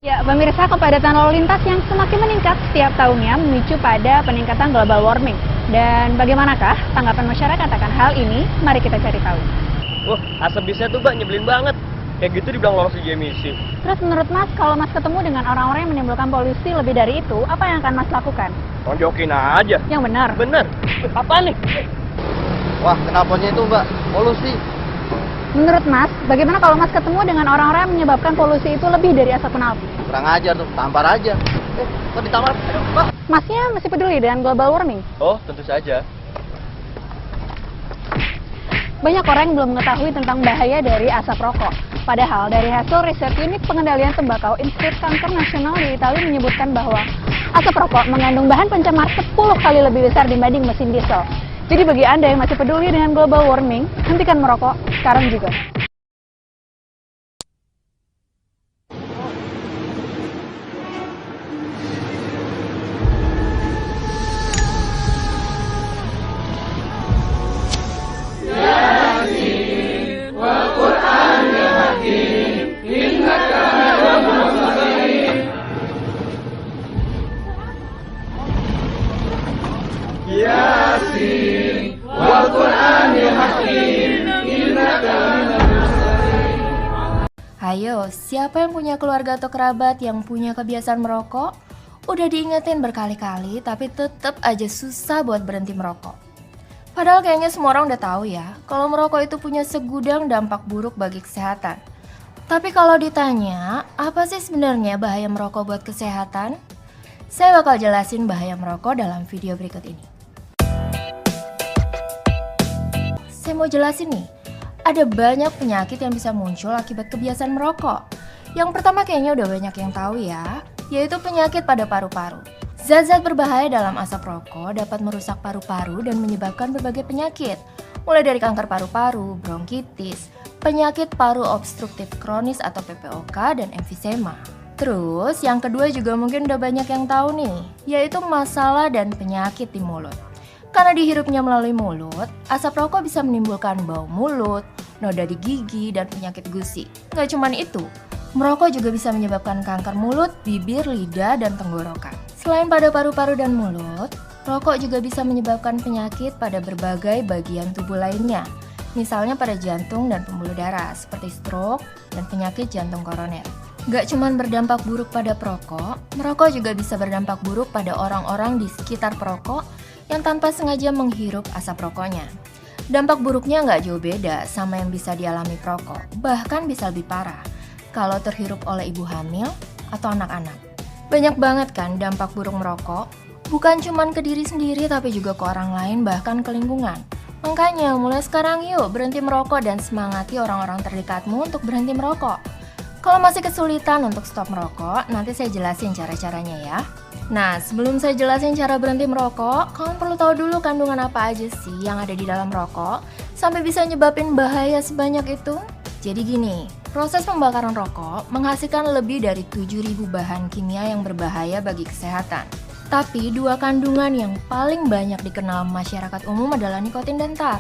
Ya, pemirsa, kepadatan lalu lintas yang semakin meningkat setiap tahunnya memicu pada peningkatan global warming. Dan bagaimanakah tanggapan masyarakat akan hal ini? Mari kita cari tahu. Wah, asap bisnya tuh Mbak nyebelin banget. Kayak gitu dibilang lolos uji emisi. Terus menurut Mas, kalau Mas ketemu dengan orang-orang yang menimbulkan polusi lebih dari itu, apa yang akan Mas lakukan? Tonjokin aja. Yang benar. Bener. Apa nih? Wah, kenapanya itu Mbak? Polusi. Menurut Mas, bagaimana kalau Mas ketemu dengan orang-orang yang menyebabkan polusi itu lebih dari asap knalpot? Kurang ajar tuh, tampar aja. Kok ditampar? Aduh, Mbak. Masnya masih peduli dengan global warming? Oh, tentu saja. Banyak orang yang belum mengetahui tentang bahaya dari asap rokok. Padahal dari hasil riset unit pengendalian tembakau Institut Kanker Nasional di Italia menyebutkan bahwa asap rokok mengandung bahan pencemar 10 kali lebih besar dibanding mesin diesel. Jadi bagi Anda yang masih peduli dengan global warming, hentikan merokok sekarang juga. Ayo, siapa yang punya keluarga atau kerabat yang punya kebiasaan merokok? Udah diingetin berkali-kali, tapi tetap aja susah buat berhenti merokok. Padahal kayaknya semua orang udah tahu ya, kalau merokok itu punya segudang dampak buruk bagi kesehatan. Tapi kalau ditanya, apa sih sebenarnya bahaya merokok buat kesehatan? Saya bakal jelasin bahaya merokok dalam video berikut ini. Saya mau jelasin nih, ada banyak penyakit yang bisa muncul akibat kebiasaan merokok. Yang pertama kayaknya udah banyak yang tahu ya, yaitu penyakit pada paru-paru. Zat-zat berbahaya dalam asap rokok dapat merusak paru-paru dan menyebabkan berbagai penyakit, mulai dari kanker paru-paru, bronkitis, penyakit paru obstruktif kronis atau PPOK, dan emfisema. Terus yang kedua juga mungkin udah banyak yang tahu nih, yaitu masalah dan penyakit di mulut. Karena dihirupnya melalui mulut, asap rokok bisa menimbulkan bau mulut, noda di gigi, dan penyakit gusi. Gak cuman itu, merokok juga bisa menyebabkan kanker mulut, bibir, lidah, dan tenggorokan. Selain pada paru-paru dan mulut, rokok juga bisa menyebabkan penyakit pada berbagai bagian tubuh lainnya. Misalnya pada jantung dan pembuluh darah, seperti stroke dan penyakit jantung koroner. Gak cuman berdampak buruk pada perokok, merokok juga bisa berdampak buruk pada orang-orang di sekitar perokok yang tanpa sengaja menghirup asap rokoknya. Dampak buruknya nggak jauh beda sama yang bisa dialami perokok, bahkan bisa lebih parah kalau terhirup oleh ibu hamil atau anak-anak. Banyak banget kan dampak buruk merokok, bukan cuman ke diri sendiri tapi juga ke orang lain bahkan ke lingkungan. Makanya mulai sekarang yuk berhenti merokok dan semangati orang-orang terdekatmu untuk berhenti merokok. Kalau masih kesulitan untuk stop merokok, nanti saya jelasin cara-caranya ya. Nah, sebelum saya jelasin cara berhenti merokok, kamu perlu tahu dulu kandungan apa aja sih yang ada di dalam rokok sampai bisa nyebabin bahaya sebanyak itu. Jadi gini, proses pembakaran rokok menghasilkan lebih dari 7.000 bahan kimia yang berbahaya bagi kesehatan. Tapi dua kandungan yang paling banyak dikenal masyarakat umum adalah nikotin dan tar.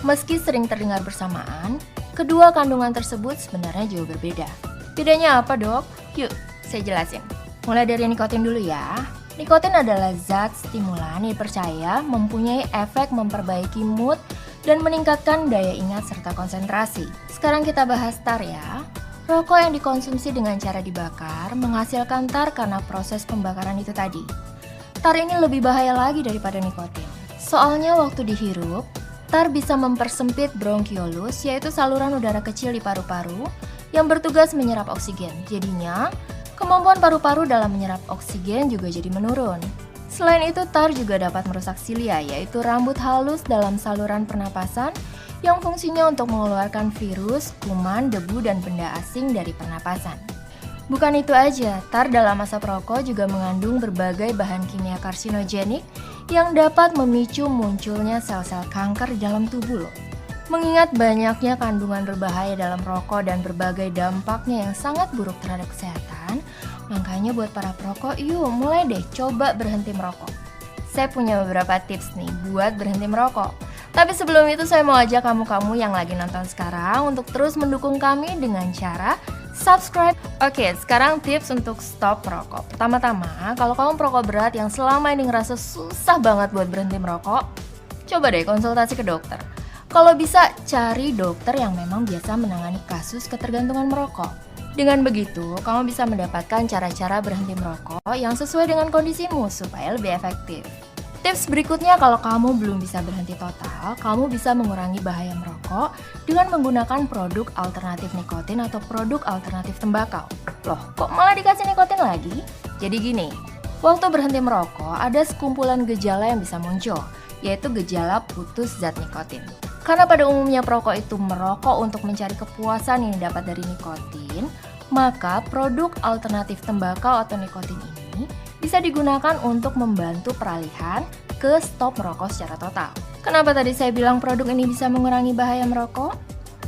Meski sering terdengar bersamaan, kedua kandungan tersebut sebenarnya jauh berbeda. Bedanya apa dok? Yuk, saya jelasin. Mulai dari nikotin dulu ya. Nikotin adalah zat stimulan yang dipercaya mempunyai efek memperbaiki mood dan meningkatkan daya ingat serta konsentrasi. Sekarang kita bahas tar ya. Rokok yang dikonsumsi dengan cara dibakar menghasilkan tar karena proses pembakaran itu tadi. Tar ini lebih bahaya lagi daripada nikotin. Soalnya waktu dihirup, tar bisa mempersempit bronkiolus, yaitu saluran udara kecil di paru-paru yang bertugas menyerap oksigen. Jadinya, kemampuan paru-paru dalam menyerap oksigen juga jadi menurun. Selain itu, tar juga dapat merusak silia, yaitu rambut halus dalam saluran pernapasan yang fungsinya untuk mengeluarkan virus, kuman, debu, dan benda asing dari pernapasan. Bukan itu aja, tar dalam asap rokok juga mengandung berbagai bahan kimia karsinogenik yang dapat memicu munculnya sel-sel kanker di dalam tubuh loh. Mengingat banyaknya kandungan berbahaya dalam rokok dan berbagai dampaknya yang sangat buruk terhadap kesehatan, makanya buat para perokok, yuk mulai deh coba berhenti merokok. Saya punya beberapa tips nih buat berhenti merokok. Tapi sebelum itu saya mau ajak kamu-kamu yang lagi nonton sekarang untuk terus mendukung kami dengan cara subscribe. Oke, sekarang tips untuk stop merokok. Pertama-tama, kalau kamu perokok berat yang selama ini ngerasa susah banget buat berhenti merokok, coba deh konsultasi ke dokter. Kalau bisa, cari dokter yang memang biasa menangani kasus ketergantungan merokok. Dengan begitu, kamu bisa mendapatkan cara-cara berhenti merokok yang sesuai dengan kondisimu supaya lebih efektif. Tips berikutnya, kalau kamu belum bisa berhenti total, kamu bisa mengurangi bahaya merokok dengan menggunakan produk alternatif nikotin atau produk alternatif tembakau. Loh, kok malah dikasih nikotin lagi? Jadi gini, waktu berhenti merokok ada sekumpulan gejala yang bisa muncul, yaitu gejala putus zat nikotin. Karena pada umumnya perokok itu merokok untuk mencari kepuasan yang didapat dari nikotin, maka produk alternatif tembakau atau nikotin ini bisa digunakan untuk membantu peralihan ke stop merokok secara total. Kenapa tadi saya bilang produk ini bisa mengurangi bahaya merokok?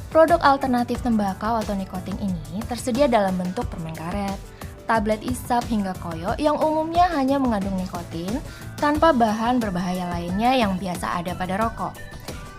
Produk alternatif tembakau atau nikotin ini tersedia dalam bentuk permen karet, tablet isap hingga koyo yang umumnya hanya mengandung nikotin tanpa bahan berbahaya lainnya yang biasa ada pada rokok.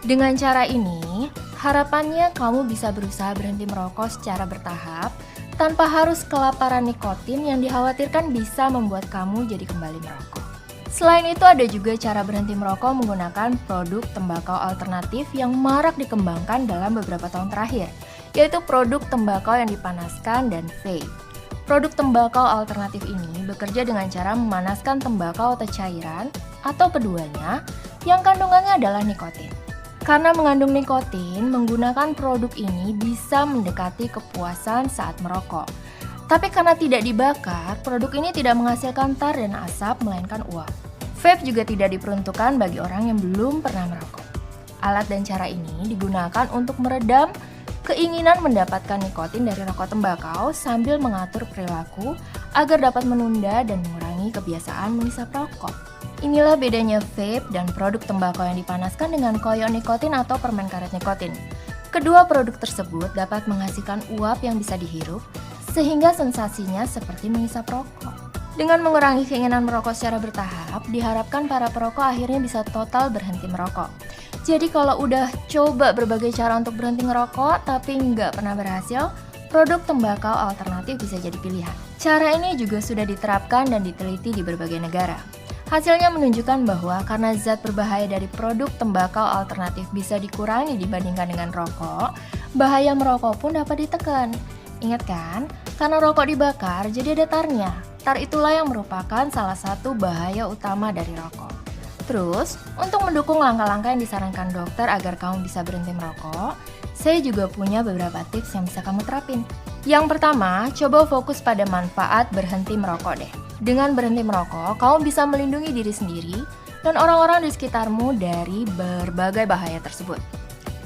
Dengan cara ini, harapannya kamu bisa berusaha berhenti merokok secara bertahap tanpa harus kelaparan nikotin yang dikhawatirkan bisa membuat kamu jadi kembali merokok. Selain itu, ada juga cara berhenti merokok menggunakan produk tembakau alternatif yang marak dikembangkan dalam beberapa tahun terakhir, yaitu produk tembakau yang dipanaskan dan vape. Produk tembakau alternatif ini bekerja dengan cara memanaskan tembakau atau cairan atau keduanya yang kandungannya adalah nikotin. Karena mengandung nikotin, menggunakan produk ini bisa mendekati kepuasan saat merokok. Tapi karena tidak dibakar, produk ini tidak menghasilkan tar dan asap melainkan uap. Vape juga tidak diperuntukkan bagi orang yang belum pernah merokok. Alat dan cara ini digunakan untuk meredam keinginan mendapatkan nikotin dari rokok tembakau sambil mengatur perilaku agar dapat menunda dan mengurangi kebiasaan menghisap rokok. Inilah bedanya vape dan produk tembakau yang dipanaskan dengan koyo nikotin atau permen karet nikotin. Kedua produk tersebut dapat menghasilkan uap yang bisa dihirup, sehingga sensasinya seperti menghisap rokok. Dengan mengurangi keinginan merokok secara bertahap, diharapkan para perokok akhirnya bisa total berhenti merokok. Jadi kalau udah coba berbagai cara untuk berhenti ngerokok tapi nggak pernah berhasil, produk tembakau alternatif bisa jadi pilihan. Cara ini juga sudah diterapkan dan diteliti di berbagai negara. Hasilnya menunjukkan bahwa karena zat berbahaya dari produk tembakau alternatif bisa dikurangi dibandingkan dengan rokok, bahaya merokok pun dapat ditekan. Ingat kan? Karena rokok dibakar, jadi ada tarnya. Tar itulah yang merupakan salah satu bahaya utama dari rokok. Terus, untuk mendukung langkah-langkah yang disarankan dokter agar kamu bisa berhenti merokok, saya juga punya beberapa tips yang bisa kamu terapin. Yang pertama, coba fokus pada manfaat berhenti merokok deh. Dengan berhenti merokok, kamu bisa melindungi diri sendiri dan orang-orang di sekitarmu dari berbagai bahaya tersebut.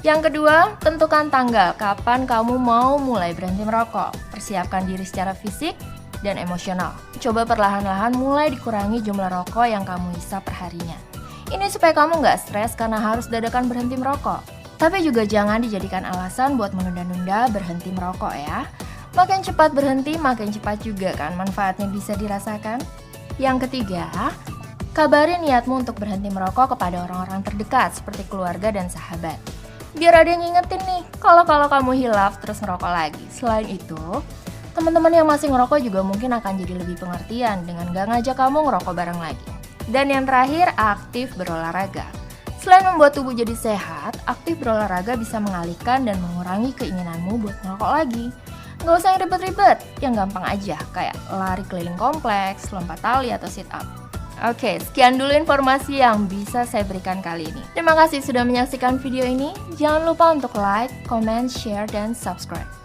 Yang kedua, tentukan tanggal kapan kamu mau mulai berhenti merokok. Persiapkan diri secara fisik dan emosional. Coba perlahan-lahan mulai dikurangi jumlah rokok yang kamu hisap perharinya. Ini supaya kamu nggak stres karena harus dadakan berhenti merokok. Tapi juga jangan dijadikan alasan buat menunda-nunda berhenti merokok ya. Makin cepat berhenti, makin cepat juga kan manfaatnya bisa dirasakan. Yang ketiga, kabarin niatmu untuk berhenti merokok kepada orang-orang terdekat seperti keluarga dan sahabat. Biar ada yang ngingetin nih, kalau kamu hilaf terus ngerokok lagi. Selain itu, teman-teman yang masih ngerokok juga mungkin akan jadi lebih pengertian dengan gak ngajak kamu ngerokok bareng lagi. Dan yang terakhir, aktif berolahraga. Selain membuat tubuh jadi sehat, aktif berolahraga bisa mengalihkan dan mengurangi keinginanmu buat ngerokok lagi. Gak usah yang ribet-ribet, yang gampang aja, kayak lari keliling kompleks, lompat tali, atau sit up. Oke, sekian dulu informasi yang bisa saya berikan kali ini. Terima kasih sudah menyaksikan video ini. Jangan lupa untuk like, comment, share, dan subscribe.